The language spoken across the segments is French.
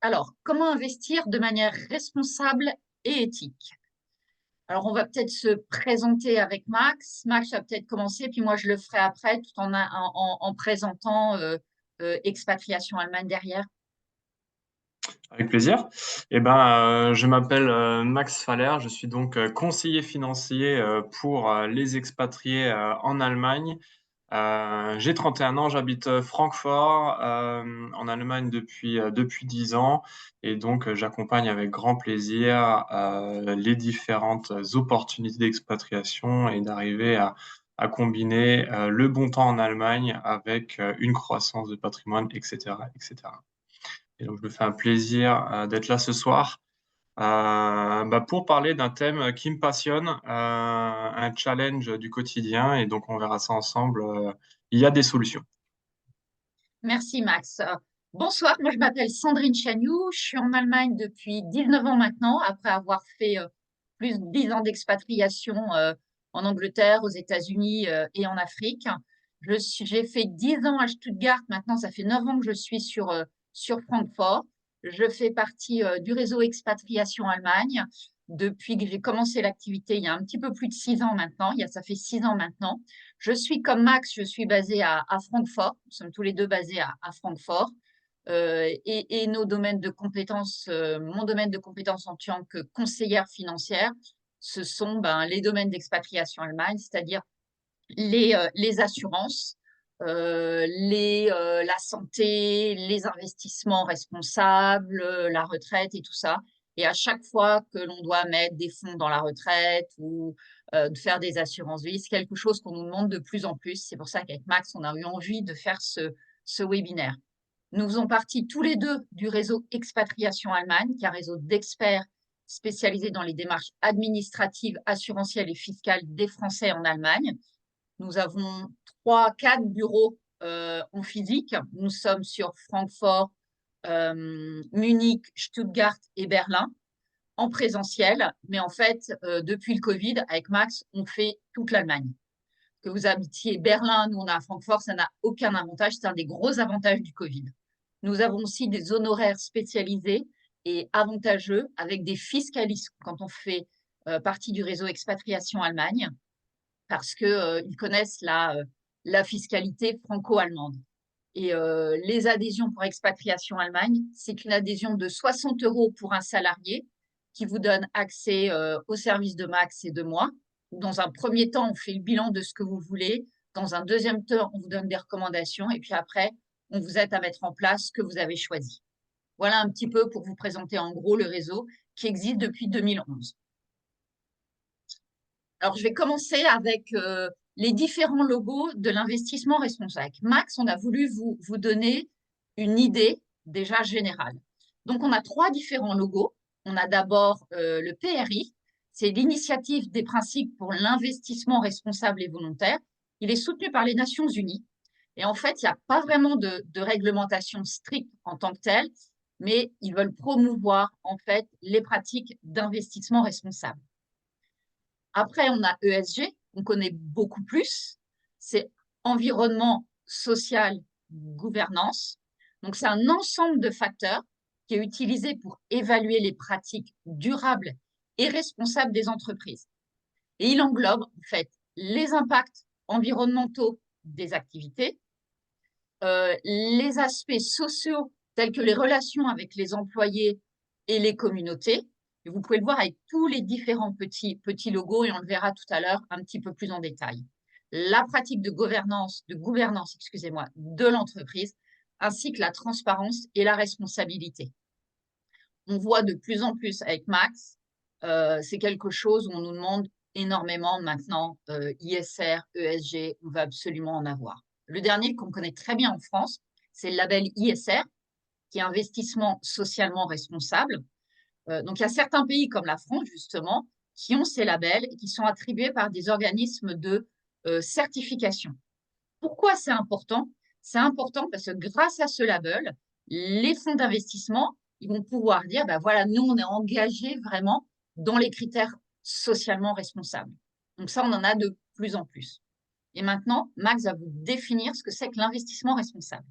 Alors, comment investir de manière responsable et éthique? Alors, on va peut-être se présenter avec Max. Max va peut-être commencer, puis moi, je le ferai après, tout en présentant Expatriation Allemagne derrière. Avec plaisir. Je m'appelle Max Faller, je suis donc conseiller financier pour les expatriés en Allemagne. J'ai 31 ans, j'habite Francfort en Allemagne depuis 10 ans et donc j'accompagne avec grand plaisir les différentes opportunités d'expatriation et d'arriver à combiner le bon temps en Allemagne avec une croissance de patrimoine, etc., etc. Et donc, je me fais un plaisir d'être là ce soir pour parler d'un thème qui me passionne, un challenge du quotidien. Et donc, on verra ça ensemble. Il y a des solutions. Merci, Max. Bonsoir, moi, je m'appelle Sandrine Chagnou. Je suis en Allemagne depuis 19 ans maintenant, après avoir fait plus de 10 ans d'expatriation en Angleterre, aux États-Unis et en Afrique. J'ai fait 10 ans à Stuttgart. Maintenant, ça fait 9 ans que je suis sur Francfort. Je fais partie du réseau Expatriation Allemagne depuis que j'ai commencé l'activité il y a un petit peu plus de 6 ans maintenant. Ça fait 6 ans maintenant. Je suis comme Max, je suis basée à Francfort. Nous sommes tous les deux basés à Francfort. Et nos domaines de compétences, mon domaine de compétences en tant que conseillère financière, ce sont les domaines d'expatriation Allemagne, c'est-à-dire les assurances, la santé, les investissements responsables, la retraite et tout ça. Et à chaque fois que l'on doit mettre des fonds dans la retraite ou de faire des assurances vie, c'est quelque chose qu'on nous demande de plus en plus. C'est pour ça qu'avec Max, on a eu envie de faire ce webinaire. Nous faisons partie tous les deux du réseau Expatriation Allemagne, qui est un réseau d'experts spécialisés dans les démarches administratives, assurantielles et fiscales des Français en Allemagne. Nous avons 3, 4 bureaux en physique. Nous sommes sur Francfort, Munich, Stuttgart et Berlin en présentiel. Mais en fait, depuis le Covid, avec Max, on fait toute l'Allemagne. Que vous habitiez Berlin, nous on est à Francfort, ça n'a aucun avantage. C'est un des gros avantages du Covid. Nous avons aussi des honoraires spécialisés et avantageux avec des fiscalistes quand on fait partie du réseau Expatriation Allemagne parce qu'ils connaissent la fiscalité franco-allemande. Et les adhésions pour expatriation Allemagne, c'est une adhésion de 60 € pour un salarié qui vous donne accès au service de Max et de moi. Dans un premier temps, on fait le bilan de ce que vous voulez. Dans un deuxième temps, on vous donne des recommandations. Et puis après, on vous aide à mettre en place ce que vous avez choisi. Voilà un petit peu pour vous présenter en gros le réseau qui existe depuis 2011. Alors, je vais commencer avec les différents logos de l'investissement responsable. Max, on a voulu vous donner une idée déjà générale. Donc, on a 3 différents logos. On a d'abord le PRI, c'est l'initiative des principes pour l'investissement responsable et volontaire. Il est soutenu par les Nations Unies. Et en fait, il n'y a pas vraiment de réglementation stricte en tant que telle, mais ils veulent promouvoir en fait les pratiques d'investissement responsable. Après, on a ESG, on connaît beaucoup plus. C'est environnement, social, gouvernance. Donc, c'est un ensemble de facteurs qui est utilisé pour évaluer les pratiques durables et responsables des entreprises. Et il englobe, en fait, les impacts environnementaux des activités, les aspects sociaux tels que les relations avec les employés et les communautés. Et vous pouvez le voir avec tous les différents petits logos et on le verra tout à l'heure un petit peu plus en détail. La pratique de gouvernance, excusez-moi, de l'entreprise, ainsi que la transparence et la responsabilité. On voit de plus en plus avec Max, c'est quelque chose où on nous demande énormément maintenant, ISR, ESG, on va absolument en avoir. Le dernier qu'on connaît très bien en France, c'est le label ISR, qui est investissement socialement responsable. Donc, il y a certains pays comme la France, justement, qui ont ces labels et qui sont attribués par des organismes de certification. Pourquoi c'est important? C'est important parce que grâce à ce label, les fonds d'investissement, ils vont pouvoir dire, ben voilà, nous, on est engagés vraiment dans les critères socialement responsables. Donc ça, on en a de plus en plus. Et maintenant, Max va vous définir ce que c'est que l'investissement responsable.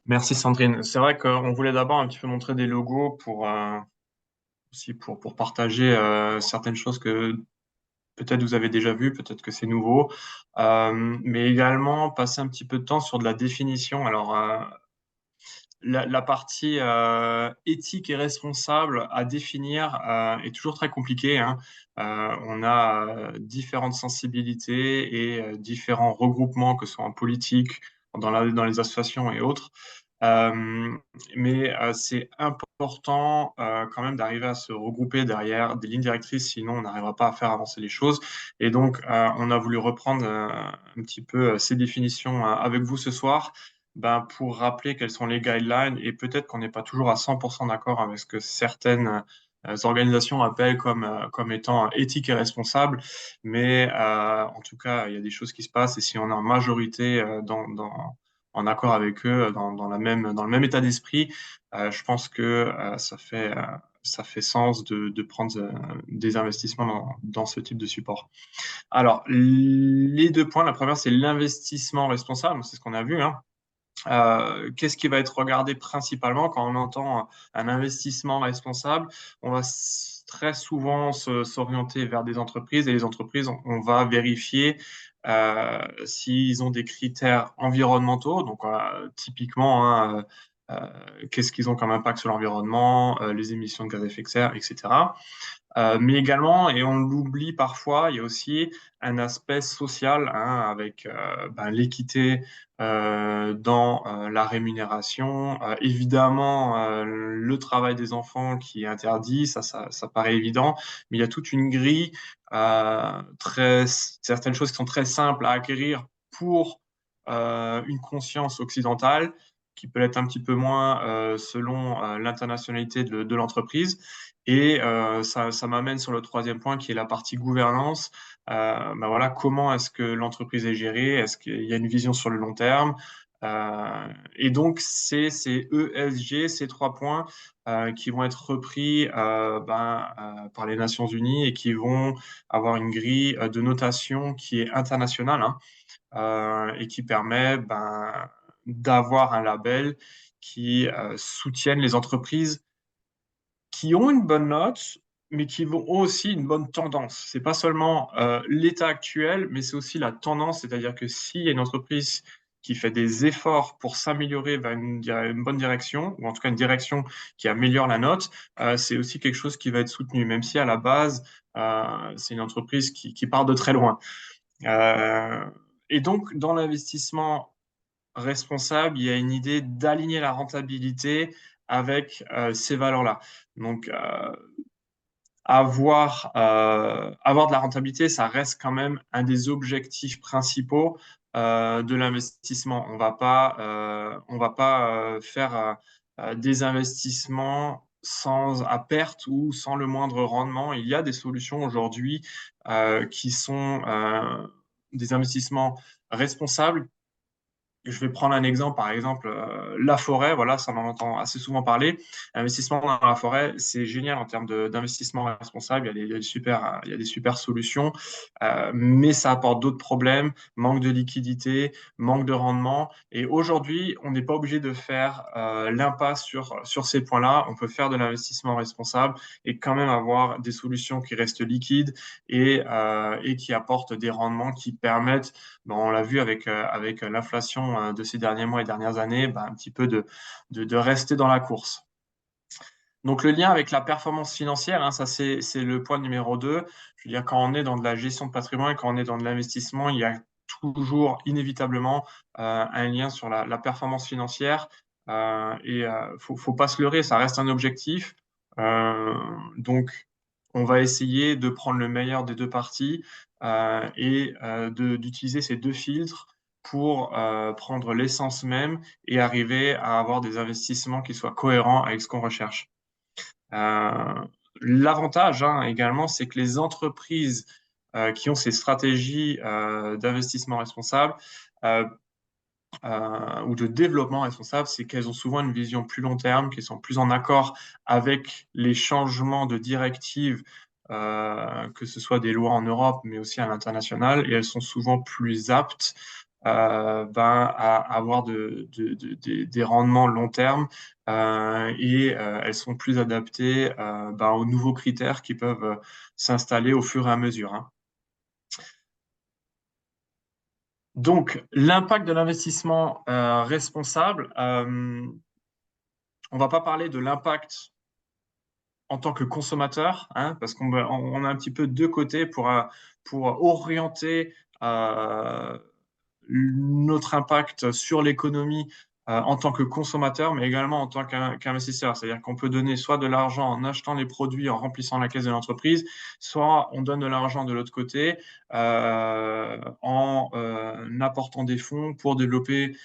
Merci Sandrine. C'est vrai qu'on voulait d'abord un petit peu montrer des logos pour aussi pour partager certaines choses que peut-être vous avez déjà vues, peut-être que c'est nouveau, mais également passer un petit peu de temps sur de la définition. Alors la partie éthique et responsable à définir est toujours très compliquée, hein. On a différentes sensibilités et différents regroupements, que ce soit en politique, dans les associations et autres. Euh, mais c'est important quand même d'arriver à se regrouper derrière des lignes directrices, sinon on n'arrivera pas à faire avancer les choses. Et donc, on a voulu reprendre un petit peu ces définitions avec vous ce soir, ben, pour rappeler quels sont les guidelines et peut-être qu'on n'est pas toujours à 100% d'accord avec ce que certaines organisations appellent comme étant éthique et responsable, mais en tout cas, il y a des choses qui se passent et si on est en majorité en accord avec eux, dans le même état d'esprit, je pense que ça fait sens de prendre des investissements dans ce type de support. Alors, les deux points, la première, c'est l'investissement responsable, c'est ce qu'on a vu, hein. Qu'est-ce qui va être regardé principalement quand on entend un investissement responsable? On va très souvent s'orienter vers des entreprises et les entreprises, on va vérifier s'ils ont des critères environnementaux. Donc, typiquement, hein, qu'est-ce qu'ils ont comme impact sur l'environnement, les émissions de gaz à effet de serre, etc. Mais également, et on l'oublie parfois, il y a aussi un aspect social, hein, avec ben, l'équité dans la rémunération. Évidemment, le travail des enfants qui est interdit, ça paraît évident, mais il y a toute une grille, certaines choses qui sont très simples à acquérir pour une conscience occidentale, qui peut être un petit peu moins selon l'internationalité de l'entreprise. Et ça m'amène sur le troisième point qui est la partie gouvernance. Ben voilà, comment est-ce que l'entreprise est gérée? Est-ce qu'il y a une vision sur le long terme? Et donc, c'est ces ESG, ces trois points qui vont être repris par les Nations Unies et qui vont avoir une grille de notation qui est internationale, hein, et qui permet ben, d'avoir un label qui soutienne les entreprises qui ont une bonne note, mais qui ont aussi une bonne tendance. C'est pas seulement l'état actuel, mais c'est aussi la tendance, c'est-à-dire que s'il y a une entreprise qui fait des efforts pour s'améliorer vers une bonne direction, ou en tout cas une direction qui améliore la note, c'est aussi quelque chose qui va être soutenu, même si à la base, c'est une entreprise qui part de très loin. Euh, et donc, dans l'investissement responsable, il y a une idée d'aligner la rentabilité avec ces valeurs-là. Donc, avoir de la rentabilité, ça reste quand même un des objectifs principaux de l'investissement. On va pas faire des investissements sans à perte ou sans le moindre rendement. Il y a des solutions aujourd'hui qui sont des investissements responsables. Je vais prendre un exemple, par exemple, la forêt, voilà, ça on en entend assez souvent parler. Investissement dans la forêt, c'est génial en termes d'investissement responsable. Il y a des super solutions, mais ça apporte d'autres problèmes, manque de liquidité, manque de rendement. Et aujourd'hui, on n'est pas obligé de faire l'impasse sur ces points-là. On peut faire de l'investissement responsable et quand même avoir des solutions qui restent liquides et qui apportent des rendements qui permettent, bon, on l'a vu avec l'inflation de ces derniers mois et dernières années, ben, un petit peu de rester dans la course. Donc le lien avec la performance financière, hein, ça c'est le point numéro 2. Je veux dire, quand on est dans de la gestion de patrimoine, quand on est dans de l'investissement, il y a toujours inévitablement un lien sur la performance financière. Faut pas se leurrer, ça reste un objectif. Euh, donc on va essayer de prendre le meilleur des deux parties d'utiliser ces deux filtres pour prendre l'essence même et arriver à avoir des investissements qui soient cohérents avec ce qu'on recherche. Euh, L'avantage, hein, également, c'est que les entreprises qui ont ces stratégies d'investissement responsable euh, ou de développement responsable, c'est qu'elles ont souvent une vision plus long terme, qu'elles sont plus en accord avec les changements de directives, que ce soit des lois en Europe, mais aussi à l'international, et elles sont souvent plus aptes à avoir des rendements long terme et elles sont plus adaptées aux nouveaux critères qui peuvent s'installer au fur et à mesure, hein. Donc, l'impact de l'investissement responsable, on va pas parler de l'impact en tant que consommateur, hein, parce on a un petit peu deux côtés pour orienter euh, notre impact sur l'économie en tant que consommateur, mais également en tant qu'investisseur. C'est-à-dire qu'on peut donner soit de l'argent en achetant les produits, en remplissant la caisse de l'entreprise, soit on donne de l'argent de l'autre côté en apportant des fonds pour développer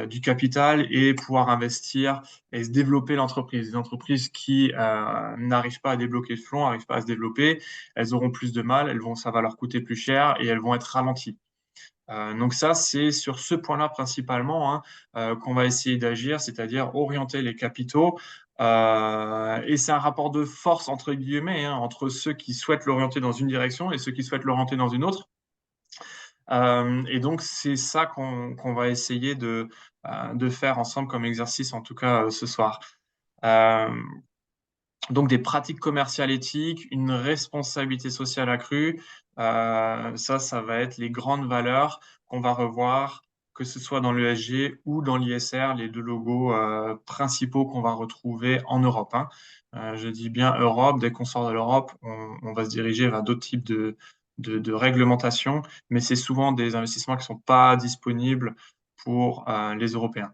du capital et pouvoir investir et se développer l'entreprise. Les entreprises qui n'arrivent pas à débloquer le fonds, n'arrivent pas à se développer, elles auront plus de mal, ça va leur coûter plus cher et elles vont être ralenties. Donc ça, c'est sur ce point-là principalement, hein, qu'on va essayer d'agir, c'est-à-dire orienter les capitaux. Et c'est un rapport de force, entre guillemets, hein, entre ceux qui souhaitent l'orienter dans une direction et ceux qui souhaitent l'orienter dans une autre. Et donc, c'est ça qu'on va essayer de faire ensemble comme exercice, en tout cas ce soir. Euh, donc des pratiques commerciales éthiques, une responsabilité sociale accrue, ça va être les grandes valeurs qu'on va revoir, que ce soit dans l'ESG ou dans l'ISR, les deux logos principaux qu'on va retrouver en Europe, hein. Je dis bien Europe, dès qu'on sort de l'Europe, on va se diriger vers d'autres types de réglementations, mais c'est souvent des investissements qui ne sont pas disponibles pour les Européens.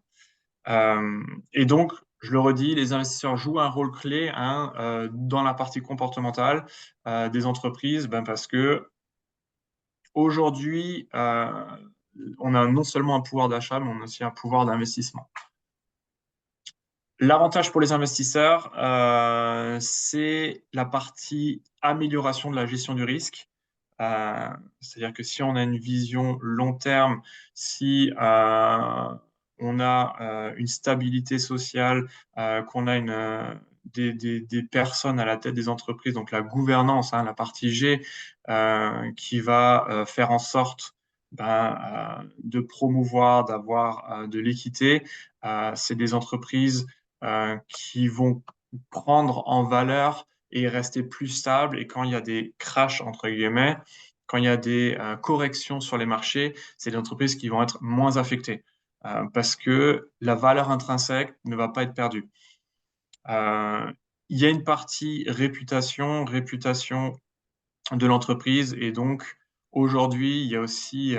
Et donc, je le redis, les investisseurs jouent un rôle clé, hein, dans la partie comportementale des entreprises, parce que aujourd'hui, on a non seulement un pouvoir d'achat, mais on a aussi un pouvoir d'investissement. L'avantage pour les investisseurs, c'est la partie amélioration de la gestion du risque. C'est-à-dire que si on a une vision long terme, si on a une stabilité sociale, qu'on a des personnes à la tête des entreprises, donc la gouvernance, hein, la partie G, qui va faire en sorte de promouvoir, d'avoir de l'équité, c'est des entreprises qui vont prendre en valeur et rester plus stable. Et quand il y a des crashs, entre guillemets, quand il y a des corrections sur les marchés, c'est des entreprises qui vont être moins affectées parce que la valeur intrinsèque ne va pas être perdue. Euh, il y a une partie réputation de l'entreprise. Et donc, aujourd'hui, il y a aussi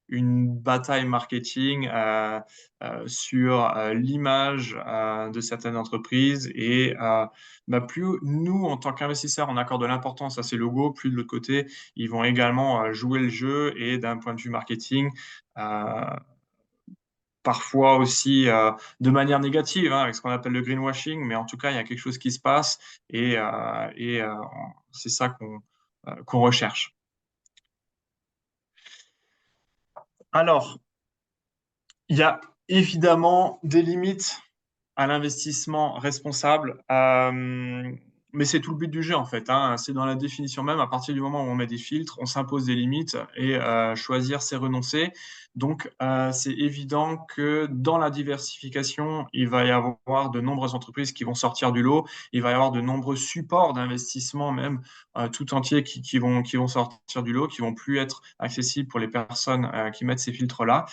une bataille marketing sur l'image de certaines entreprises. Et plus nous, en tant qu'investisseurs, on accorde de l'importance à ces logos, plus de l'autre côté, ils vont également jouer le jeu. Et d'un point de vue marketing, euh, parfois aussi de manière négative, hein, avec ce qu'on appelle le greenwashing, mais en tout cas, il y a quelque chose qui se passe et c'est ça qu'on recherche. Alors, il y a évidemment des limites à l'investissement responsable, mais c'est tout le but du jeu en fait, hein. C'est dans la définition même, à partir du moment où on met des filtres, on s'impose des limites et choisir, c'est renoncer. Donc, c'est évident que dans la diversification, il va y avoir de nombreuses entreprises qui vont sortir du lot, il va y avoir de nombreux supports d'investissement même tout entiers qui vont sortir du lot, qui vont plus être accessibles pour les personnes qui mettent ces filtres-là.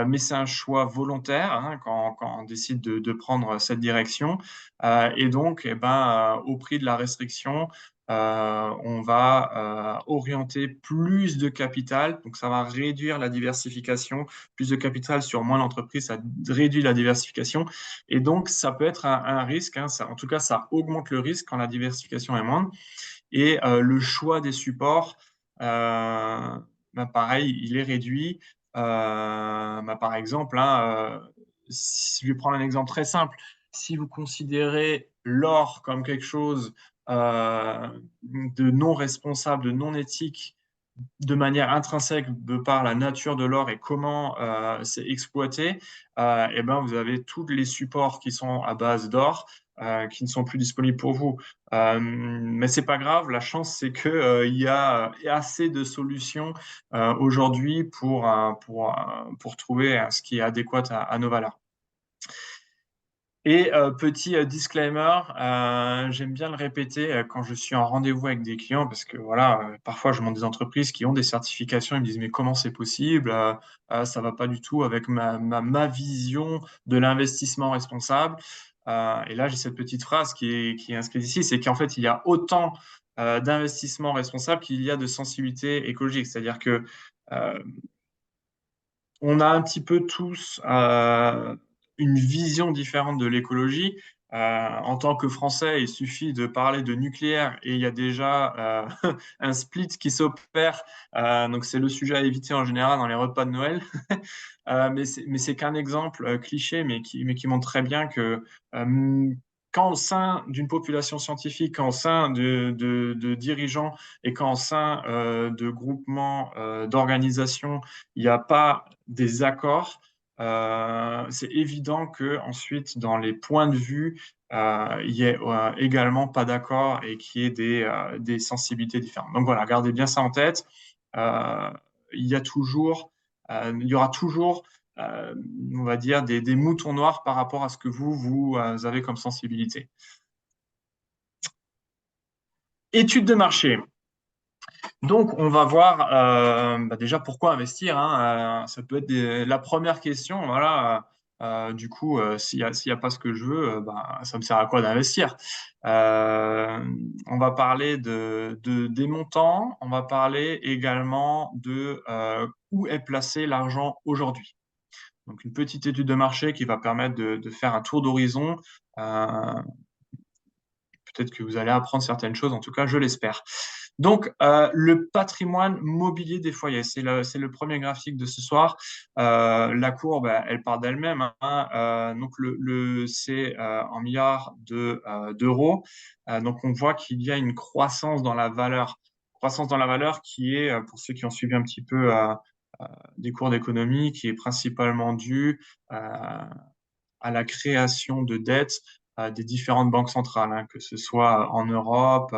Mais c'est un choix volontaire, hein, quand on décide de prendre cette direction. Et donc, au prix de la restriction, on va orienter plus de capital. Donc, ça va réduire la diversification. Plus de capital sur moins d'entreprises, ça réduit la diversification. Et donc, ça peut être un risque, hein. En tout cas, ça augmente le risque quand la diversification est moindre. Et le choix des supports, pareil, il est réduit. Par exemple, hein, si je vais prendre un exemple très simple, si vous considérez l'or comme quelque chose de non responsable, de non éthique, de manière intrinsèque de par la nature de l'or et comment c'est exploité, vous avez tous les supports qui sont à base d'or qui ne sont plus disponibles pour vous. Mais c'est pas grave. La chance, c'est que il y a assez de solutions aujourd'hui pour trouver ce qui est adéquat à nos valeurs. Et petit disclaimer, j'aime bien le répéter quand je suis en rendez-vous avec des clients parce que voilà, parfois je monte des entreprises qui ont des certifications, ils me disent mais comment c'est possible? Ça va pas du tout avec ma vision de l'investissement responsable. Et là j'ai cette petite phrase qui est inscrite ici, c'est qu'en fait il y a autant d'investissement responsable qu'il y a de sensibilité écologique, c'est-à-dire que euh, on a un petit peu tous une vision différente de l'écologie. En tant que Français, il suffit de parler de nucléaire et il y a déjà un split qui s'opère. Donc c'est le sujet à éviter en général dans les repas de Noël. Mais c'est qu'un exemple cliché, mais qui montre très bien que quand au sein d'une population scientifique, quand au sein de dirigeants et quand au sein de groupements, d'organisations, il n'y a pas des accords, c'est évident que ensuite dans les points de vue, il y ait également pas d'accord et qu'il y ait des sensibilités différentes. Donc voilà, gardez bien ça en tête. Euh, il y aura toujours, euh, on va dire, des moutons noirs par rapport à ce que vous avez comme sensibilité. Étude de marché. Donc, on va voir déjà pourquoi investir, hein. Ça peut être la première question. Voilà. Du coup, s'il y a pas ce que je veux, ça me sert à quoi d'investir? On va parler des montants. On va parler également de où est placé l'argent aujourd'hui. Donc, une petite étude de marché qui va permettre de faire un tour d'horizon. Euh, Peut-être que vous allez apprendre certaines choses, en tout cas, je l'espère. Donc, le patrimoine mobilier des foyers, c'est le premier graphique de ce soir. La courbe, elle part d'elle-même, hein. Donc, c'est en milliards d'euros. Donc, on voit qu'il y a une croissance dans la valeur. Croissance dans la valeur qui est, pour ceux qui ont suivi un petit peu des cours d'économie, qui est principalement due à la création de dettes des différentes banques centrales, hein, que ce soit en Europe,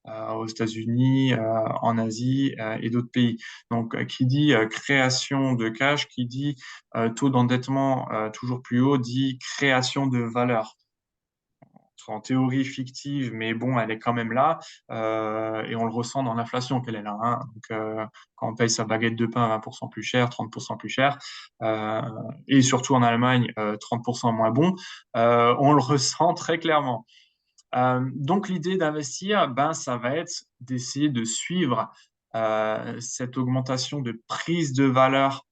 aux États-Unis, en Asie et d'autres pays. Donc, qui dit création de cash, qui dit taux d'endettement toujours plus haut, dit création de valeur en théorie fictive, mais bon, elle est quand même là, et on le ressent dans l'inflation qu'elle est là, hein. Donc, quand on paye sa baguette de pain 20% plus cher, 30% plus cher, euh, et surtout en Allemagne, 30% moins bon, on le ressent très clairement. Donc, l'idée d'investir, ça va être d'essayer de suivre cette augmentation de prise de valeur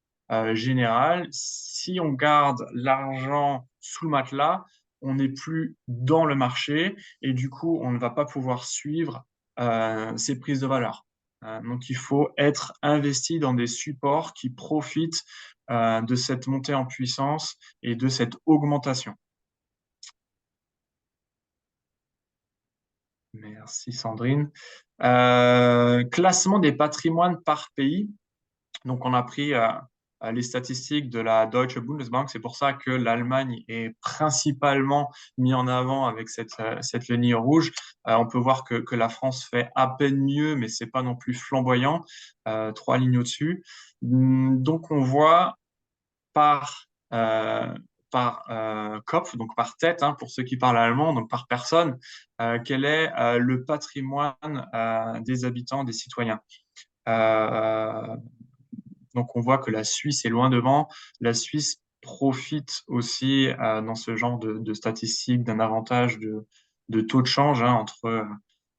générale. Si on garde l'argent sous le matelas, on n'est plus dans le marché et du coup, on ne va pas pouvoir suivre ces prises de valeur. Donc, il faut être investi dans des supports qui profitent de cette montée en puissance et de cette augmentation. Merci Sandrine. Classement des patrimoines par pays. Donc, on a pris les statistiques de la Deutsche Bundesbank. C'est pour ça que l'Allemagne est principalement mis en avant avec cette ligne rouge. On peut voir que la France fait à peine mieux, mais c'est pas non plus flamboyant. Trois lignes au-dessus. Donc, on voit par, euh, par Kopf, donc par tête, hein, pour ceux qui parlent allemand, donc par personne, quel est le patrimoine des habitants, des citoyens. Euh, donc on voit que la Suisse est loin devant. La Suisse profite aussi dans ce genre de statistiques d'un avantage de taux de change, hein,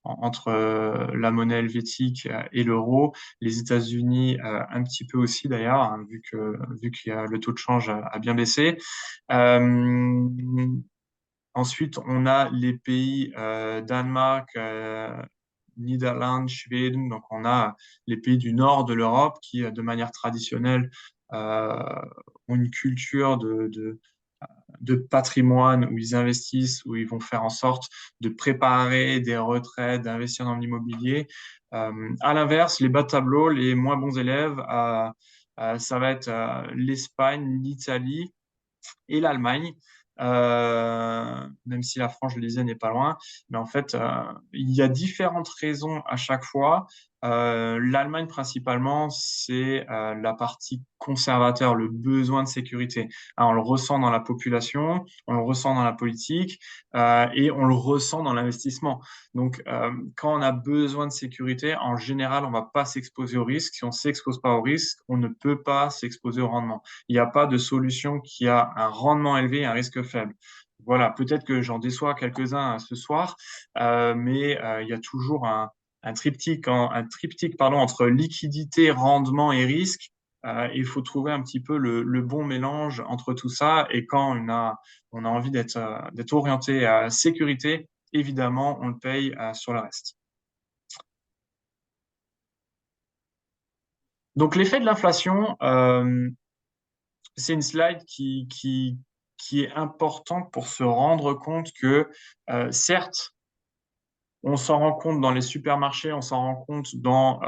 entre la monnaie helvétique et l'euro. Les États-Unis un petit peu aussi d'ailleurs, hein, vu que le taux de change a bien baissé. Euh, Ensuite, on a les pays Danemark, Niederlande, Suède. Donc, on a les pays du nord de l'Europe qui, de manière traditionnelle, euh, ont une culture de patrimoine où ils investissent, où ils vont faire en sorte de préparer des retraites, d'investir dans l'immobilier. À l'inverse, les bas de tableau, les moins bons élèves, ça va être l'Espagne, l'Italie et l'Allemagne. même si la France, je le disais, n'est pas loin. Mais en fait, il y a différentes raisons à chaque fois. L'Allemagne, principalement, c'est la partie conservateur, le besoin de sécurité. Hein, on le ressent dans la population, on le ressent dans la politique et on le ressent dans l'investissement. Donc, quand on a besoin de sécurité, en général, on va pas s'exposer au risque. Si on s'expose pas au risque, on ne peut pas s'exposer au rendement. Il n'y a pas de solution qui a un rendement élevé et un risque faible. Voilà, peut-être que j'en déçois quelques-uns ce soir, mais il y a toujours un triptyque, un triptyque pardon, entre liquidité, rendement et risque. Il faut trouver un petit peu le bon mélange entre tout ça. Et quand on a envie d'être orienté à sécurité, évidemment, on le paye sur le reste. Donc, l'effet de l'inflation, c'est une slide qui est importante pour se rendre compte que, certes, on s'en rend compte dans les supermarchés, on s'en rend compte dans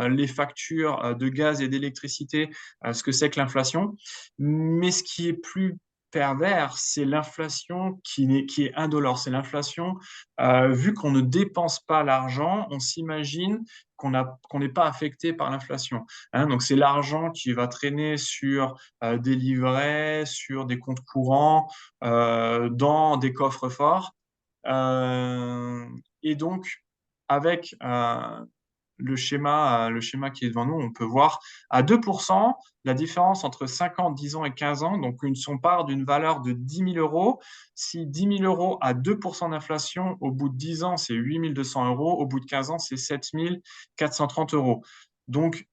les factures de gaz et d'électricité, ce que c'est que l'inflation. Mais ce qui est plus pervers, c'est l'inflation qui est indolore. C'est l'inflation, vu qu'on ne dépense pas l'argent, on s'imagine qu'on n'est pas affecté par l'inflation. Hein, donc c'est l'argent qui va traîner sur des livrets, sur des comptes courants, dans des coffres forts. Euh, et donc, avec le schéma qui est devant nous, on peut voir à 2% la différence entre 5 ans, 10 ans et 15 ans. Donc, si on part d'une valeur de 10 000 euros, si 10 000 euros à 2% d'inflation, au bout de 10 ans, c'est 8 200 euros. Au bout de 15 ans, c'est 7 430 euros. Donc,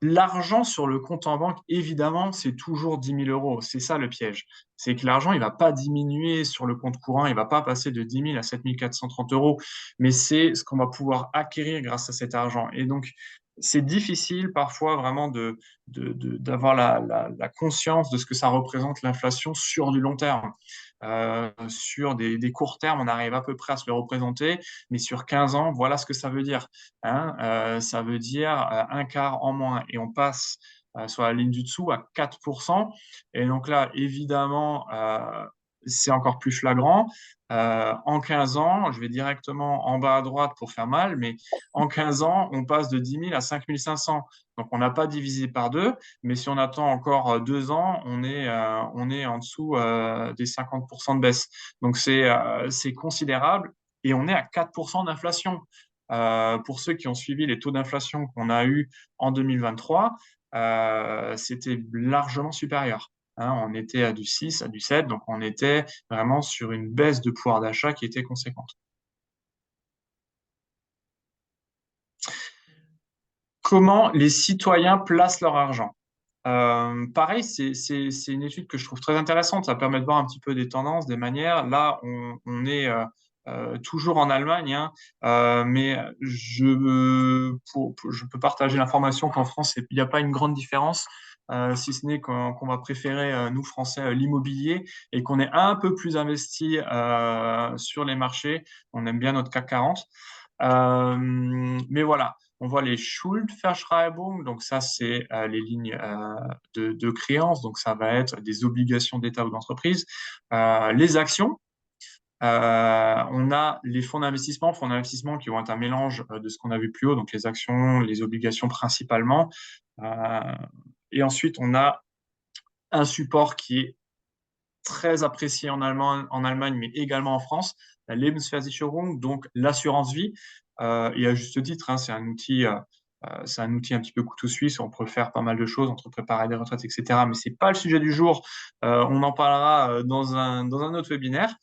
l'argent sur le compte en banque, évidemment, c'est toujours 10 000 euros. C'est ça le piège. C'est que l'argent, il va pas diminuer sur le compte courant, il va pas passer de 10 000 à 7 430 euros, mais c'est ce qu'on va pouvoir acquérir grâce à cet argent. Et donc, c'est difficile parfois vraiment d'avoir la conscience de ce que ça représente l'inflation sur du long terme. Sur des courts termes, on arrive à peu près à se le représenter, mais sur 15 ans, voilà ce que ça veut dire. Hein. Ça veut dire un quart en moins. Et on passe sur la ligne du dessous à 4%. Et donc là, évidemment, c'est encore plus flagrant. En 15 ans, je vais directement en bas à droite pour faire mal, mais en 15 ans, on passe de 10 000 à 5 500. Donc, on n'a pas divisé par deux, mais si on attend encore 2 ans, on est en dessous des 50% de baisse. Donc, c'est considérable et on est à 4% d'inflation. Pour ceux qui ont suivi les taux d'inflation qu'on a eus en 2023, c'était largement supérieur. Hein, on était à du 6, à du 7, donc on était vraiment sur une baisse de pouvoir d'achat qui était conséquente. Comment les citoyens placent leur argent? Pareil, c'est une étude que je trouve très intéressante. Ça permet de voir un petit peu des tendances, des manières. Là, on est toujours en Allemagne, hein, mais je peux partager l'information qu'en France, il n'y a pas une grande différence, si ce n'est qu'on va préférer, nous, Français, l'immobilier et qu'on est un peu plus investi sur les marchés. On aime bien notre CAC 40. Mais voilà. On voit les Schuldverschreibung, donc ça c'est les lignes de créance, donc ça va être des obligations d'État ou d'entreprise. Les actions, on a les fonds d'investissement qui vont être un mélange de ce qu'on a vu plus haut, donc les actions, les obligations principalement. Euh, et ensuite, on a un support qui est très apprécié en Allemagne, mais également en France, la Lebensversicherung, donc l'assurance vie. Et à juste titre, hein, c'est un outil un petit peu couteau suisse, on peut faire pas mal de choses entre préparer des retraites, etc. Mais c'est pas le sujet du jour. On en parlera dans un autre webinaire.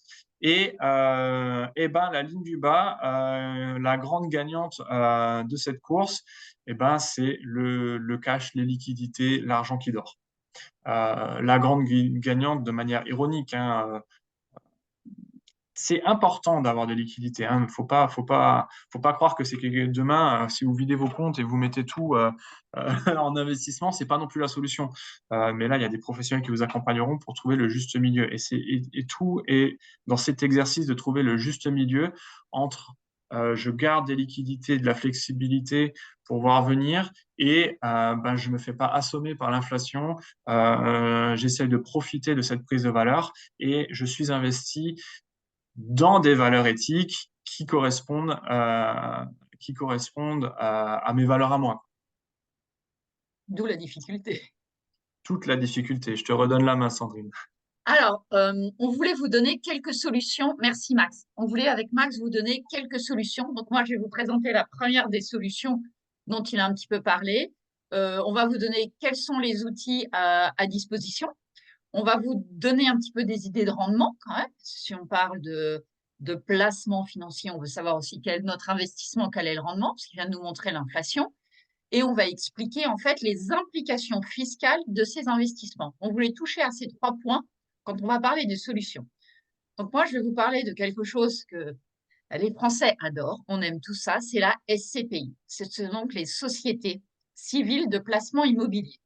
Et ben, la ligne du bas, la grande gagnante de cette course, et ben, c'est le cash, les liquidités, l'argent qui dort. La grande gagnante de manière ironique. Hein, c'est important d'avoir des liquidités. Hein. Faut pas croire que c'est que demain, si vous videz vos comptes et vous mettez tout en investissement, c'est pas non plus la solution. Mais là, il y a des professionnels qui vous accompagneront pour trouver le juste milieu. Et tout est dans cet exercice de trouver le juste milieu entre je garde des liquidités, de la flexibilité pour voir venir et je ne me fais pas assommer par l'inflation. J'essaie de profiter de cette prise de valeur et je suis investi dans des valeurs éthiques qui correspondent à mes valeurs à moi. D'où la difficulté. Toute la difficulté. Je te redonne la main, Sandrine. Alors, on voulait vous donner quelques solutions. Merci Max. On voulait avec Max vous donner quelques solutions. Donc moi, je vais vous présenter la première des solutions dont il a un petit peu parlé. On va vous donner quels sont les outils à disposition. On va vous donner un petit peu des idées de rendement quand même. Si on parle de placement financier, on veut savoir aussi quel est notre investissement, quel est le rendement, parce qu'il vient de nous montrer l'inflation. Et on va expliquer en fait les implications fiscales de ces investissements. On voulait toucher à ces 3 points quand on va parler des solutions. Donc moi, je vais vous parler de quelque chose que les Français adorent, on aime tout ça, c'est la SCPI. Ce sont donc les sociétés civiles de placement immobilier.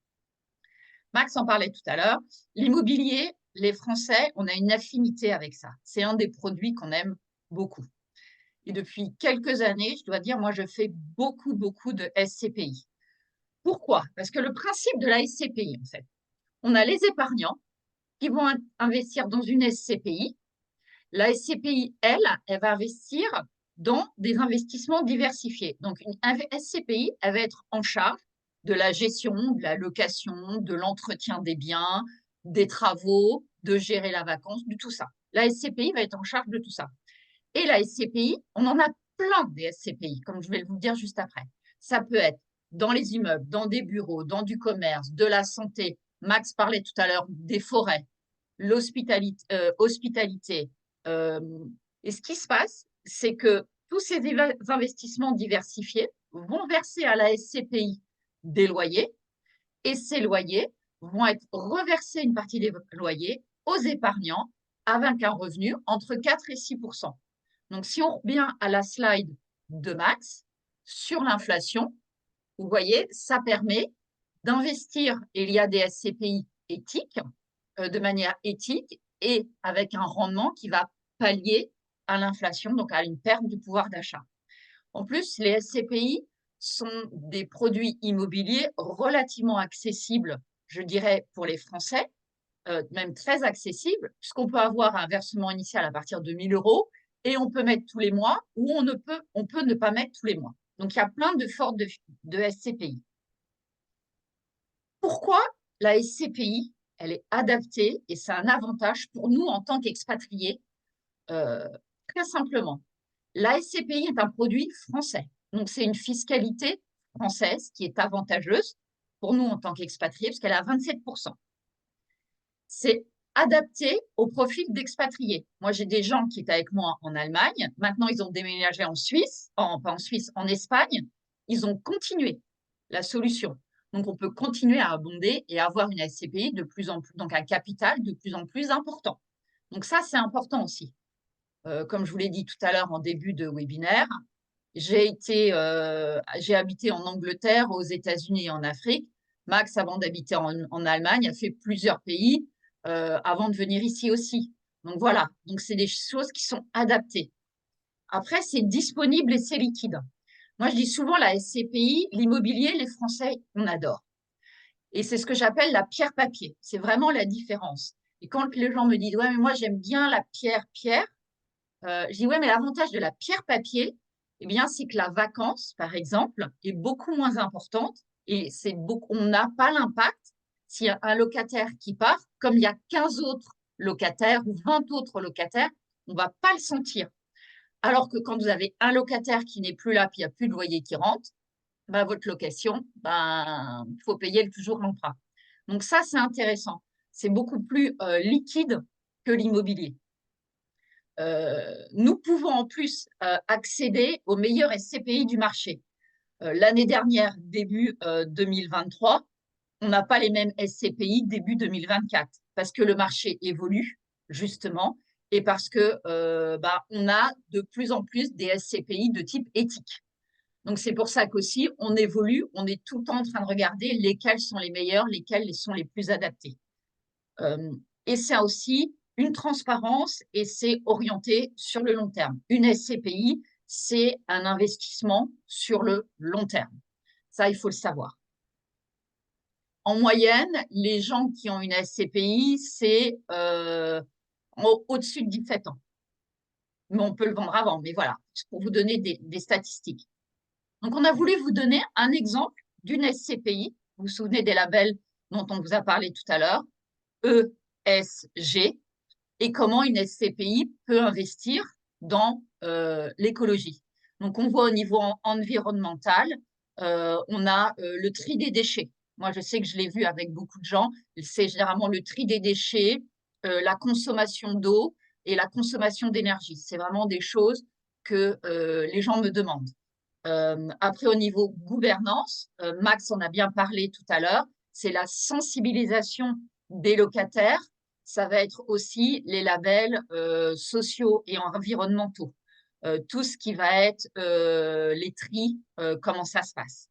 Max en parlait tout à l'heure. L'immobilier, les Français, on a une affinité avec ça. C'est un des produits qu'on aime beaucoup. Et depuis quelques années, je dois dire, moi, je fais beaucoup, beaucoup de SCPI. Pourquoi? Parce que le principe de la SCPI, en fait, on a les épargnants qui vont investir dans une SCPI. La SCPI, elle va investir dans des investissements diversifiés. Donc, une SCPI, elle va être en charge de la gestion, de la location, de l'entretien des biens, des travaux, de gérer la vacance, de tout ça. La SCPI va être en charge de tout ça. Et la SCPI, on en a plein des SCPI, comme je vais vous le dire juste après. Ça peut être dans les immeubles, dans des bureaux, dans du commerce, de la santé. Max parlait tout à l'heure des forêts, l'hospitalité. Et ce qui se passe, c'est que tous ces investissements diversifiés vont verser à la SCPI des loyers et ces loyers vont être reversés, une partie des loyers, aux épargnants avec un revenu entre 4 et 6 %. Donc, si on revient à la slide de Max sur l'inflation, vous voyez, ça permet d'investir, et il y a des SCPI éthiques, de manière éthique et avec un rendement qui va pallier à l'inflation, donc à une perte du pouvoir d'achat. En plus, les SCPI sont des produits immobiliers relativement accessibles, je dirais, pour les Français, même très accessibles, puisqu'on peut avoir un versement initial à partir de 1 000 € et on peut mettre tous les mois ou on peut ne pas mettre tous les mois. Donc, il y a plein de formes de SCPI. Pourquoi la SCPI, elle est adaptée et c'est un avantage pour nous en tant qu'expatriés? Très simplement, la SCPI est un produit français. Donc, c'est une fiscalité française qui est avantageuse pour nous en tant qu'expatriés, parce qu'elle est à 27 %. C'est adapté au profil d'expatriés. Moi, j'ai des gens qui étaient avec moi en Allemagne. Maintenant, ils ont déménagé en Suisse, pas en Suisse, en Espagne. Ils ont continué la solution. Donc, on peut continuer à abonder et avoir une SCPI de plus en plus, donc un capital de plus en plus important. Donc, ça, c'est important aussi. Comme je vous l'ai dit tout à l'heure en début de webinaire, j'ai habité en Angleterre, aux États-Unis et en Afrique. Max, avant d'habiter en Allemagne, a fait plusieurs pays avant de venir ici aussi. Donc voilà, donc c'est des choses qui sont adaptées. Après, c'est disponible et c'est liquide. Moi, je dis souvent la SCPI, l'immobilier, les Français, on adore. Et c'est ce que j'appelle la pierre papier. C'est vraiment la différence. Et quand les gens me disent, ouais, mais moi, j'aime bien la pierre, je dis, ouais, mais l'avantage de la pierre papier, eh bien, c'est que la vacance, par exemple, est beaucoup moins importante et on n'a pas l'impact s'il y a un locataire qui part, comme il y a 15 autres locataires ou 20 autres locataires, on ne va pas le sentir. Alors que quand vous avez un locataire qui n'est plus là, puis il n'y a plus de loyer qui rentre, ben, votre location, il faut payer toujours l'emprunt. Donc ça, c'est intéressant. C'est beaucoup plus liquide que l'immobilier. Nous pouvons en plus accéder aux meilleurs SCPI du marché. L'année dernière, début 2023, on n'a pas les mêmes SCPI début 2024 parce que le marché évolue justement et parce que on a de plus en plus des SCPI de type éthique. Donc c'est pour ça qu'aussi on évolue, on est tout le temps en train de regarder lesquels sont les meilleurs, lesquels sont les plus adaptés. Et c'est aussi une transparence et c'est orienté sur le long terme. Une SCPI, c'est un investissement sur le long terme. Ça, il faut le savoir. En moyenne, les gens qui ont une SCPI, c'est au-dessus de 17 ans. Mais on peut le vendre avant, mais voilà, pour vous donner des statistiques. Donc, on a voulu vous donner un exemple d'une SCPI. Vous vous souvenez des labels dont on vous a parlé tout à l'heure, ESG, et comment une SCPI peut investir dans l'écologie. Donc, on voit au niveau environnemental, on a le tri des déchets. Moi, je sais que je l'ai vu avec beaucoup de gens. C'est généralement le tri des déchets, la consommation d'eau et la consommation d'énergie. C'est vraiment des choses que les gens me demandent. Après, au niveau gouvernance, Max en a bien parlé tout à l'heure, c'est la sensibilisation des locataires. Ça va être aussi les labels sociaux et environnementaux. Tout ce qui va être les tris, comment ça se passe.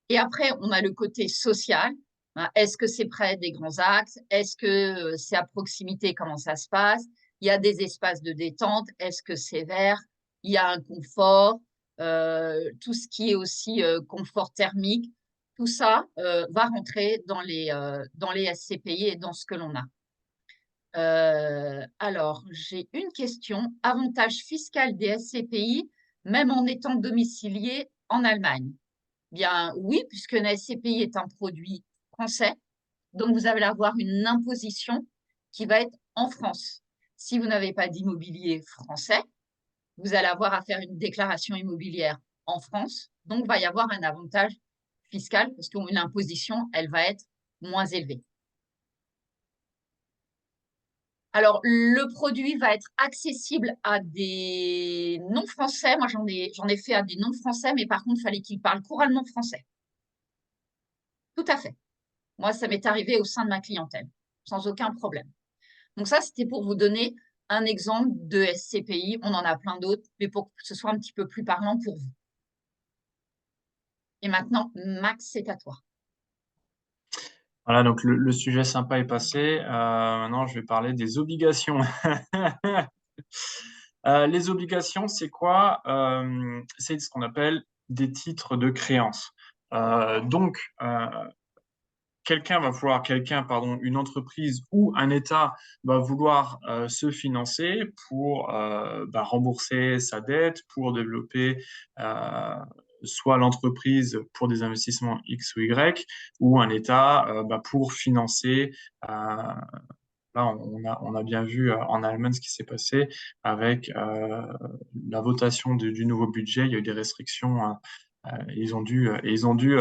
Et après, on a le côté social. Est-ce que c'est près des grands axes? Est-ce que c'est à proximité? Comment ça se passe? Il y a des espaces de détente. Est-ce que c'est vert? Il y a un confort. Tout ce qui est aussi confort thermique. Tout ça va rentrer dans les SCPI et dans ce que l'on a. Alors, j'ai une question. Avantage fiscal des SCPI, même en étant domicilié en Allemagne? Bien oui, puisque la SCPI est un produit français, donc vous allez avoir une imposition qui va être en France. Si vous n'avez pas d'immobilier français, vous allez avoir à faire une déclaration immobilière en France, donc il va y avoir un avantage fiscal parce que l'imposition, elle va être moins élevée. Alors, le produit va être accessible à des non-français. Moi, j'en ai fait à des non-français, mais par contre, il fallait qu'ils parlent couramment français. Tout à fait. Moi, ça m'est arrivé au sein de ma clientèle, sans aucun problème. Donc ça, c'était pour vous donner un exemple de SCPI. On en a plein d'autres, mais pour que ce soit un petit peu plus parlant pour vous. Et maintenant, Max, c'est à toi. Voilà, donc le sujet sympa est passé. Maintenant, je vais parler des obligations. Les obligations, c'est quoi? C'est ce qu'on appelle des titres de créance. Donc, une entreprise ou un État va vouloir se financer pour rembourser sa dette, pour développer euh, soit l'entreprise pour des investissements X ou Y, ou un État pour financer. Là, on a bien vu en Allemagne ce qui s'est passé avec la votation du nouveau budget. Il y a eu des restrictions. Ils ont dû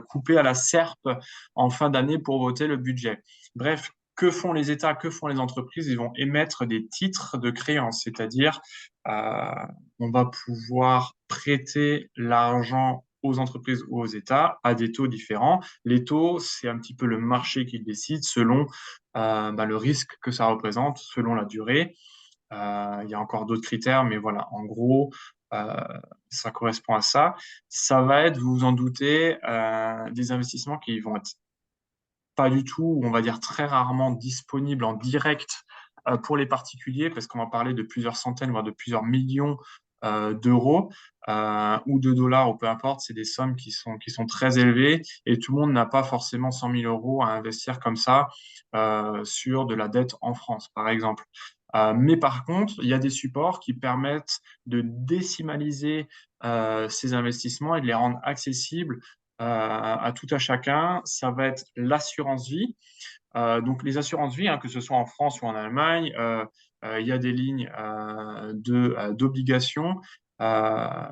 couper à la serpe en fin d'année pour voter le budget. Bref, que font les États, que font les entreprises? Ils vont émettre des titres de créance, c'est-à-dire euh, on va pouvoir prêter l'argent aux entreprises ou aux États à des taux différents. Les taux, c'est un petit peu le marché qui décide selon le risque que ça représente, selon la durée. Il y a encore d'autres critères, mais voilà, en gros, euh, ça correspond à ça. Ça va être, vous vous en doutez, des investissements qui vont être pas du tout, ou on va dire très rarement disponibles en direct pour les particuliers, parce qu'on va parler de plusieurs centaines, voire de plusieurs millions d'euros ou de dollars, ou peu importe, c'est des sommes qui sont très élevées et tout le monde n'a pas forcément 100 000 euros à investir comme ça sur de la dette en France, par exemple. Mais par contre, il y a des supports qui permettent de décimaliser ces investissements et de les rendre accessibles à tout à chacun. Ça va être l'assurance vie. Donc les assurances vie, hein, que ce soit en France ou en Allemagne, il y a des lignes d'obligations. Euh,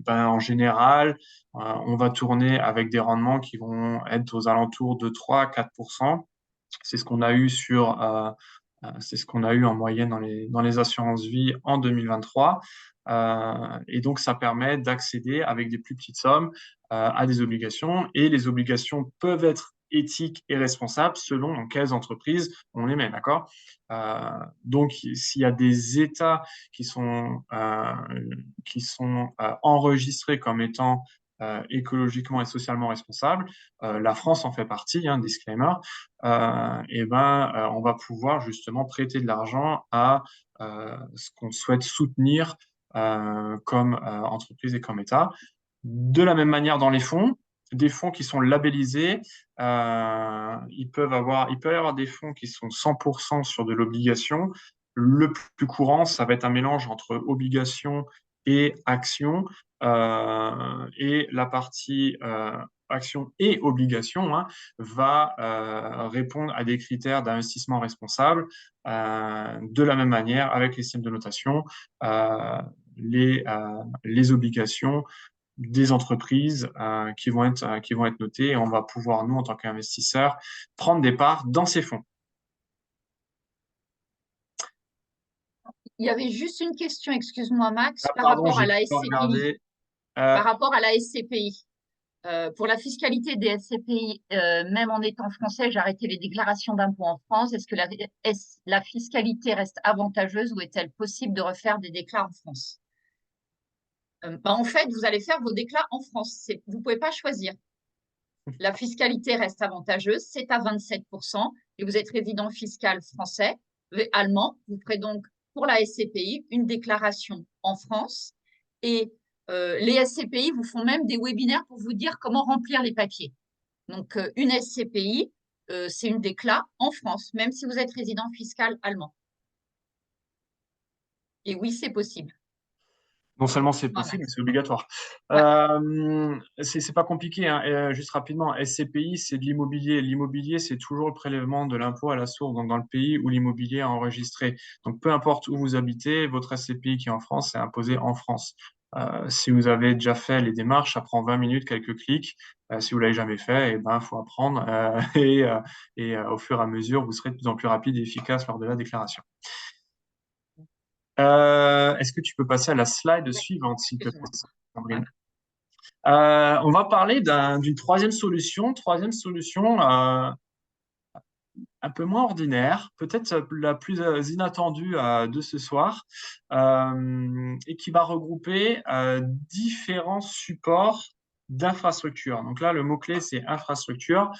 en général, on va tourner avec des rendements qui vont être aux alentours de 3 à 4%. C'est ce qu'on a eu c'est ce qu'on a eu en moyenne dans les assurances vie en 2023. Et donc, ça permet d'accéder avec des plus petites sommes à des obligations. Et les obligations peuvent être éthiques et responsables selon dans quelles entreprises on les met, d'accord? Donc, s'il y a des États qui sont enregistrés comme étant écologiquement et socialement responsables, la France en fait partie, hein, disclaimer, on va pouvoir justement prêter de l'argent à ce qu'on souhaite soutenir comme entreprise et comme État. De la même manière dans les fonds, des fonds qui sont labellisés, il peut y avoir des fonds qui sont 100% sur de l'obligation. Le plus courant, ça va être un mélange entre obligation et action. Et la partie action et obligation, hein, va répondre à des critères d'investissement responsable. De la même manière, avec les systèmes de notation, les obligations des entreprises qui vont être notées, et on va pouvoir, nous, en tant qu'investisseurs, prendre des parts dans ces fonds. Il y avait juste une question, excuse-moi Max, Ah, par pardon, rapport à j'ai la pas SCPI. regardé. Euh, Par rapport à la SCPI. Pour la fiscalité des SCPI, même en étant français, j'ai arrêté les déclarations d'impôts en France. Est-ce que la fiscalité reste avantageuse ou est-elle possible de refaire des déclarations en France? En fait, vous allez faire vos déclarations en France. Vous ne pouvez pas choisir. La fiscalité reste avantageuse, c'est à 27%, et vous êtes résident fiscal français, allemand. Vous ferez donc pour la SCPI une déclaration en France, et les SCPI vous font même des webinaires pour vous dire comment remplir les papiers. Donc, une SCPI, c'est une décla en France, même si vous êtes résident fiscal allemand. Et oui, c'est possible. Non seulement c'est Moi, possible, mais Max. c'est obligatoire. Ouais, C'est pas compliqué, hein. Juste rapidement, SCPI, c'est de l'immobilier. L'immobilier, c'est toujours le prélèvement de l'impôt à la source, donc dans le pays où l'immobilier est enregistré. Donc, peu importe où vous habitez, votre SCPI qui est en France est imposé en France. Si vous avez déjà fait les démarches, ça prend 20 minutes, quelques clics. Si vous l'avez jamais fait, eh ben, faut apprendre. Au fur et à mesure, vous serez de plus en plus rapide et efficace lors de la déclaration. Est-ce que tu peux passer à la slide ouais, suivante, s'il te plaît, excuse-moi. Ouais. Sandrine? On va parler d'une troisième solution un peu moins ordinaire, peut-être la plus inattendue de ce soir, et qui va regrouper différents supports d'infrastructure. Donc là, le mot-clé, c'est infrastructure.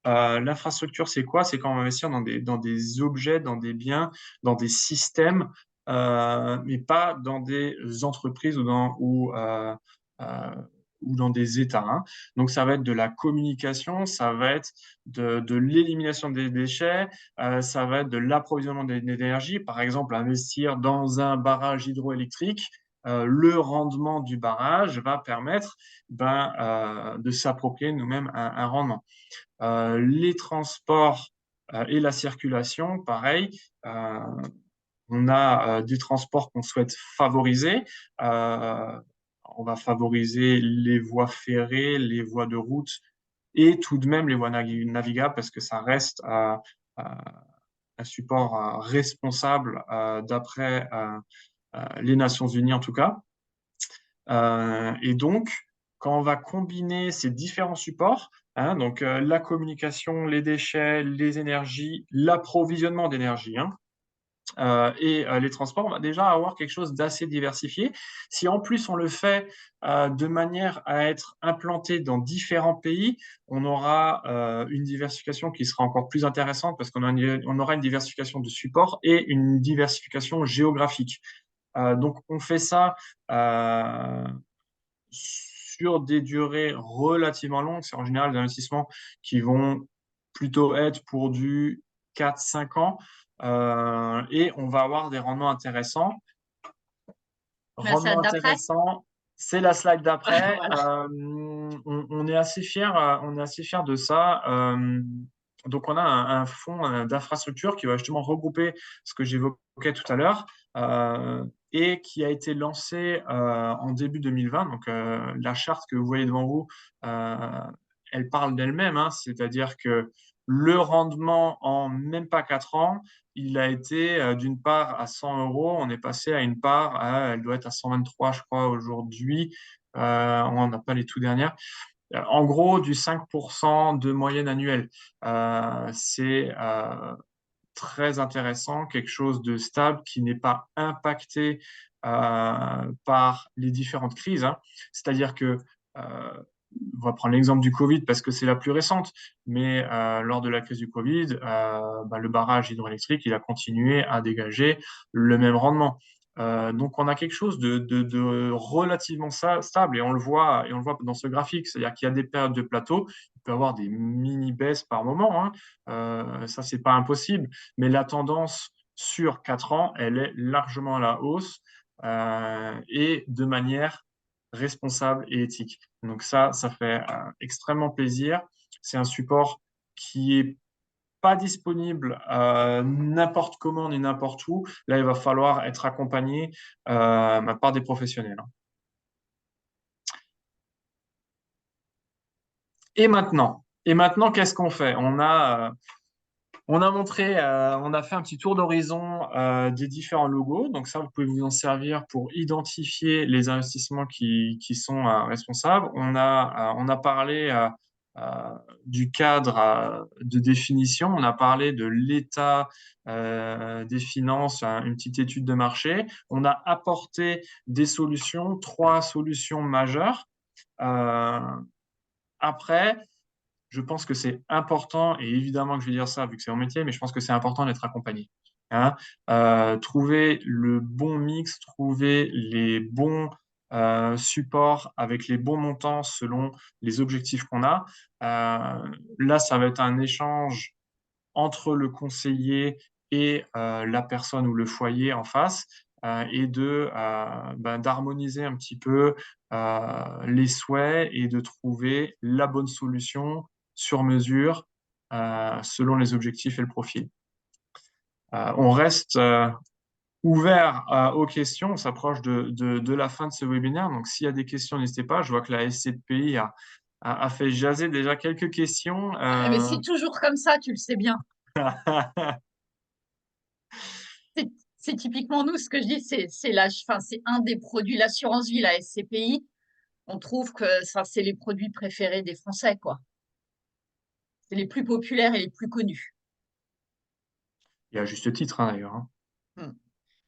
L'infrastructure, c'est quoi? C'est quand on va investir dans des objets, dans des biens, dans des systèmes, mais pas dans des entreprises euh, ou dans des États, hein. Donc, ça va être de la communication, ça va être de l'élimination des déchets, ça va être de l'approvisionnement d'énergie. Par exemple, investir dans un barrage hydroélectrique, le rendement du barrage va permettre de s'approprier nous-mêmes un rendement. Les transports et la circulation, pareil. On a des transports qu'on souhaite favoriser. Euh, on va favoriser les voies ferrées, les voies de route et tout de même les voies navigables parce que ça reste un support responsable d'après les Nations Unies en tout cas. Et donc, quand on va combiner ces différents supports, hein, donc la communication, les déchets, les énergies, l'approvisionnement d'énergie, hein, les transports, on va déjà avoir quelque chose d'assez diversifié. Si en plus on le fait de manière à être implanté dans différents pays, on aura une diversification qui sera encore plus intéressante parce on aura une diversification de supports et une diversification géographique. Donc on fait ça sur des durées relativement longues. C'est en général des investissements qui vont plutôt être pour du 4-5 ans. Et on va avoir des rendements intéressants. Mais ça Rendement d'après? intéressant, c'est la slide d'après. Voilà. On est assez fiers, on est assez fiers de ça. Donc, on a un fonds d'infrastructure qui va justement regrouper ce que j'évoquais tout à l'heure et qui a été lancé en début 2020. Donc, la charte que vous voyez devant vous, euh, elle parle d'elle-même, hein, c'est-à-dire que le rendement en même pas 4 ans, il a été d'une part à 100 euros, on est passé à une part, elle doit être à 123, je crois, aujourd'hui. On n'a pas les tout dernières. En gros, du 5% de moyenne annuelle. C'est très intéressant, quelque chose de stable qui n'est pas impacté par les différentes crises, hein. C'est-à-dire que on va prendre l'exemple du Covid parce que c'est la plus récente, mais lors de la crise du Covid, le barrage hydroélectrique, il a continué à dégager le même rendement. Donc, on a quelque chose de relativement stable et on le voit dans ce graphique. C'est-à-dire qu'il y a des périodes de plateau, il peut y avoir des mini-baisses par moment, hein. Ça, c'est pas impossible. Mais la tendance sur 4 ans, elle est largement à la hausse et de manière responsable et éthique. Donc ça fait extrêmement plaisir. C'est un support qui est pas disponible n'importe comment ni n'importe où. Là, il va falloir être accompagné par des professionnels, hein. Et maintenant, qu'est-ce qu'on fait? On a montré, on a fait un petit tour d'horizon des différents logos. Donc ça, vous pouvez vous en servir pour identifier les investissements qui sont responsables. On a parlé du cadre de définition. On a parlé de l'état des finances, une petite étude de marché. On a apporté des solutions, 3 solutions majeures. Euh, Après, je pense que c'est important, et évidemment que je vais dire ça vu que c'est mon métier, mais je pense que c'est important d'être accompagné, hein. Trouver le bon mix, trouver les bons supports avec les bons montants selon les objectifs qu'on a. Là, ça va être un échange entre le conseiller et la personne ou le foyer en face et d'harmoniser un petit peu les souhaits et de trouver la bonne solution sur mesure selon les objectifs et le profil. On reste ouvert aux questions. On s'approche de la fin de ce webinaire. Donc, s'il y a des questions, n'hésitez pas. Je vois que la SCPI a fait jaser déjà quelques questions. Ah, mais c'est toujours comme ça, tu le sais bien. C'est typiquement nous, ce que je dis, enfin, c'est un des produits, l'assurance vie, la SCPI. On trouve que ça, c'est les produits préférés des Français, quoi. C'est les plus populaires et les plus connus. Et à juste titre, hein, d'ailleurs, hein. Hmm.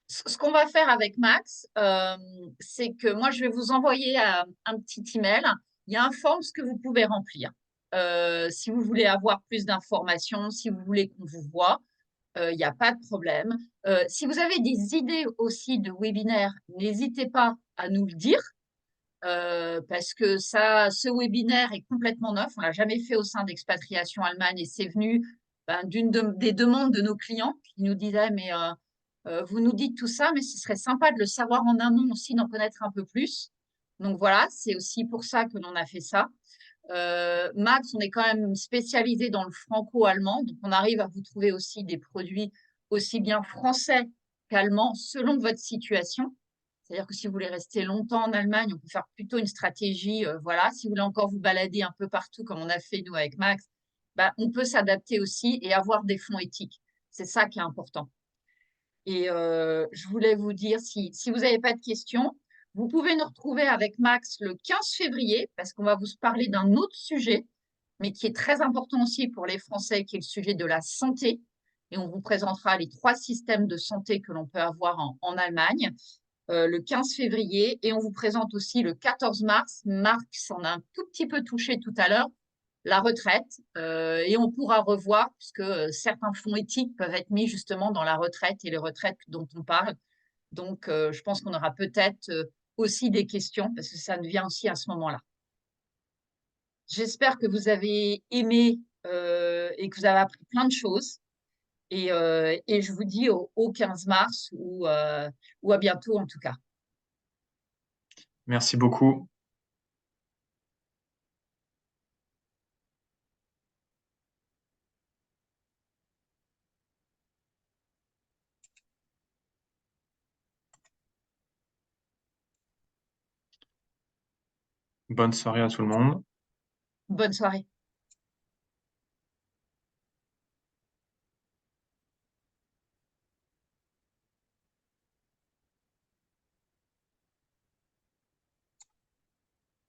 Ce qu'on va faire avec Max, c'est que moi, je vais vous envoyer un petit email. Il y a un form que vous pouvez remplir. Si vous voulez avoir plus d'informations, si vous voulez qu'on vous voit, il n'y a pas de problème. Si vous avez des idées aussi de webinaires, n'hésitez pas à nous le dire. Parce que ce webinaire est complètement neuf. On l'a jamais fait au sein d'Expatriation Allemagne et c'est venu des demandes de nos clients qui nous disaient mais vous nous dites tout ça, mais ce serait sympa de le savoir en amont aussi, d'en connaître un peu plus. Donc voilà, c'est aussi pour ça que l'on a fait ça. Max, on est quand même spécialisé dans le franco-allemand, donc on arrive à vous trouver aussi des produits aussi bien français qu'allemands selon votre situation. C'est-à-dire que si vous voulez rester longtemps en Allemagne, on peut faire plutôt une stratégie, voilà. Si vous voulez encore vous balader un peu partout, comme on a fait nous avec Max, bah, on peut s'adapter aussi et avoir des fonds éthiques. C'est ça qui est important. Et je voulais vous dire, si vous n'avez pas de questions, vous pouvez nous retrouver avec Max le 15 février, parce qu'on va vous parler d'un autre sujet, mais qui est très important aussi pour les Français, qui est le sujet de la santé. Et on vous présentera les 3 systèmes de santé que l'on peut avoir en Allemagne le 15 février. Et on vous présente aussi le 14 mars. Marx en a un tout petit peu touché tout à l'heure, la retraite. Et on pourra revoir, puisque certains fonds éthiques peuvent être mis justement dans la retraite et les retraites dont on parle. Donc, je pense qu'on aura peut-être aussi des questions, parce que ça ne vient aussi à ce moment-là. J'espère que vous avez aimé et que vous avez appris plein de choses. Et je vous dis au 15 mars ou à bientôt en tout cas. Merci beaucoup. Bonne soirée à tout le monde. Bonne soirée.